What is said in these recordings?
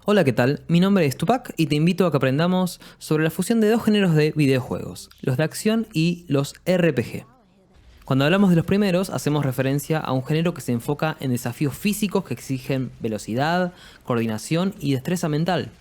Hola, ¿qué tal? Mi nombre es Tupac y te invito a que aprendamos sobre la fusión de dos géneros de videojuegos, los de acción y los RPG. Cuando hablamos de los primeros, hacemos referencia a un género que se enfoca en desafíos físicos que exigen velocidad, coordinación y destreza mental.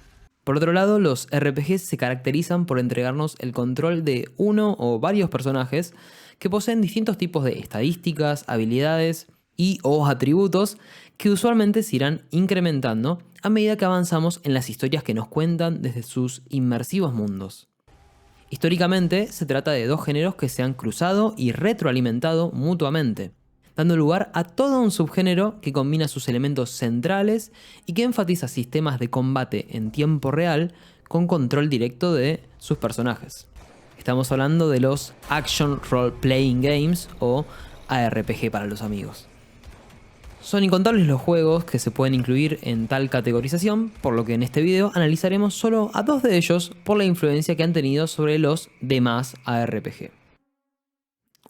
Por otro lado, los RPGs se caracterizan por entregarnos el control de uno o varios personajes que poseen distintos tipos de estadísticas, habilidades y o atributos que usualmente se irán incrementando a medida que avanzamos en las historias que nos cuentan desde sus inmersivos mundos. Históricamente se trata de dos géneros que se han cruzado y retroalimentado mutuamente, dando lugar a todo un subgénero que combina sus elementos centrales y que enfatiza sistemas de combate en tiempo real con control directo de sus personajes. Estamos hablando de los Action Role Playing Games o ARPG para los amigos. Son incontables los juegos que se pueden incluir en tal categorización, por lo que en este video analizaremos solo a dos de ellos por la influencia que han tenido sobre los demás ARPG.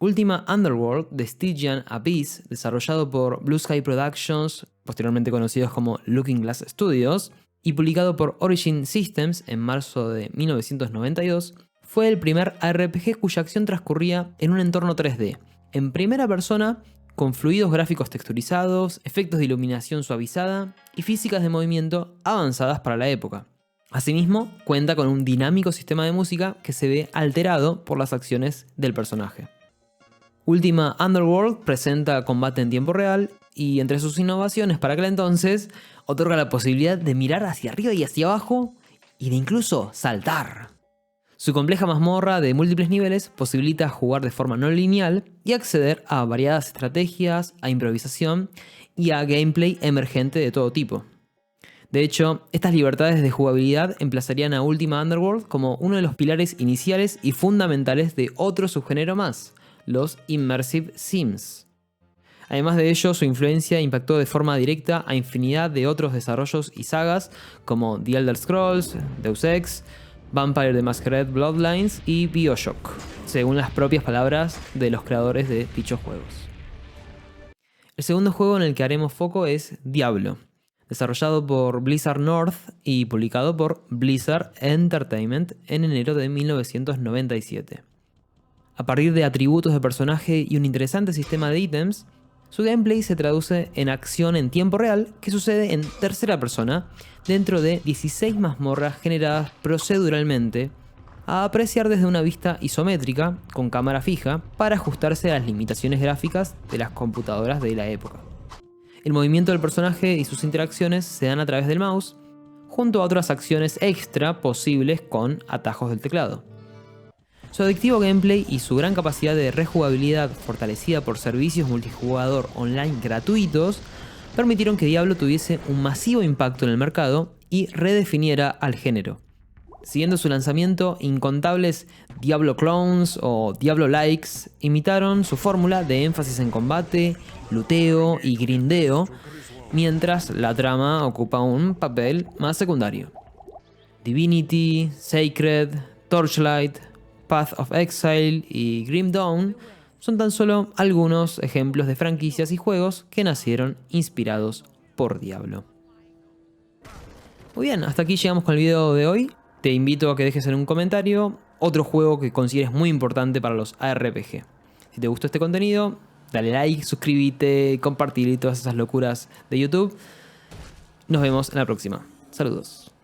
Ultima Underworld de Stygian Abyss, desarrollado por Blue Sky Productions, posteriormente conocidos como Looking Glass Studios, y publicado por Origin Systems en marzo de 1992, fue el primer ARPG cuya acción transcurría en un entorno 3D, en primera persona, con fluidos gráficos texturizados, efectos de iluminación suavizada y físicas de movimiento avanzadas para la época. Asimismo, cuenta con un dinámico sistema de música que se ve alterado por las acciones del personaje. Ultima Underworld presenta combate en tiempo real y entre sus innovaciones para aquel entonces, otorga la posibilidad de mirar hacia arriba y hacia abajo y de incluso saltar. Su compleja mazmorra de múltiples niveles posibilita jugar de forma no lineal y acceder a variadas estrategias, a improvisación y a gameplay emergente de todo tipo. De hecho, estas libertades de jugabilidad emplazarían a Ultima Underworld como uno de los pilares iniciales y fundamentales de otro subgénero más, los Immersive Sims. Además de ello, su influencia impactó de forma directa a infinidad de otros desarrollos y sagas como The Elder Scrolls, Deus Ex, Vampire the Masquerade Bloodlines y BioShock, según las propias palabras de los creadores de dichos juegos. El segundo juego en el que haremos foco es Diablo, desarrollado por Blizzard North y publicado por Blizzard Entertainment en enero de 1997. A partir de atributos de personaje y un interesante sistema de ítems, su gameplay se traduce en acción en tiempo real que sucede en tercera persona dentro de 16 mazmorras generadas proceduralmente a apreciar desde una vista isométrica con cámara fija para ajustarse a las limitaciones gráficas de las computadoras de la época. El movimiento del personaje y sus interacciones se dan a través del mouse, junto a otras acciones extra posibles con atajos del teclado. Su adictivo gameplay y su gran capacidad de rejugabilidad fortalecida por servicios multijugador online gratuitos permitieron que Diablo tuviese un masivo impacto en el mercado y redefiniera al género. Siguiendo su lanzamiento, incontables Diablo clones o Diablo likes imitaron su fórmula de énfasis en combate, luteo y grindeo, mientras la trama ocupa un papel más secundario. Divinity, Sacred, Torchlight, Path of Exile y Grim Dawn son tan solo algunos ejemplos de franquicias y juegos que nacieron inspirados por Diablo. Muy bien, hasta aquí llegamos con el video de hoy. Te invito a que dejes en un comentario otro juego que consideres muy importante para los ARPG. Si te gustó este contenido, dale like, suscríbete, compartir y todas esas locuras de YouTube. Nos vemos en la próxima. Saludos.